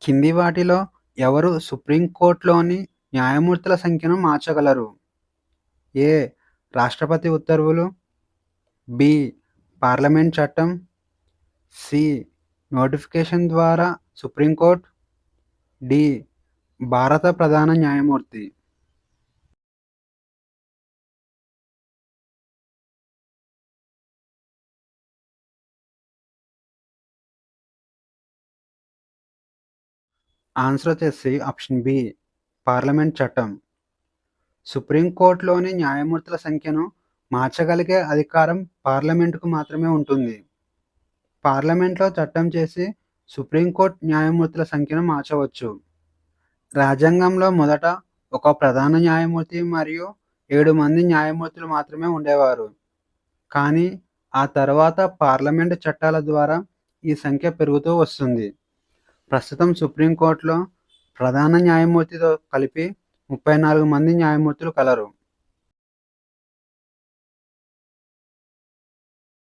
కింది వాటిలో ఎవరు సుప్రీంకోర్టులోని న్యాయమూర్తుల సంఖ్యను మార్చగలరు? ఏ. రాష్ట్రపతి ఉత్తర్వులు. బి. పార్లమెంట్ చట్టం. సి. నోటిఫికేషన్ ద్వారా సుప్రీంకోర్టు. డి. భారత ప్రధాన న్యాయమూర్తి. ఆన్సర్ వచ్చేసి ఆప్షన్ బి. పార్లమెంట్ చట్టం. సుప్రీంకోర్టులోని న్యాయమూర్తుల సంఖ్యను మార్చగలిగే అధికారం పార్లమెంటుకు మాత్రమే ఉంటుంది. పార్లమెంట్లో చట్టం చేసి సుప్రీంకోర్టు న్యాయమూర్తుల సంఖ్యను మార్చవచ్చు. రాజ్యాంగంలో మొదట ఒక ప్రధాన న్యాయమూర్తి మరియు 7 మంది న్యాయమూర్తులు మాత్రమే ఉండేవారు. కానీ ఆ తర్వాత పార్లమెంటు చట్టాల ద్వారా ఈ సంఖ్య పెరుగుతూ వస్తుంది. ప్రస్తుతం సుప్రీంకోర్టులో ప్రధాన న్యాయమూర్తితో కలిపి 34 మంది న్యాయమూర్తులు కలరు.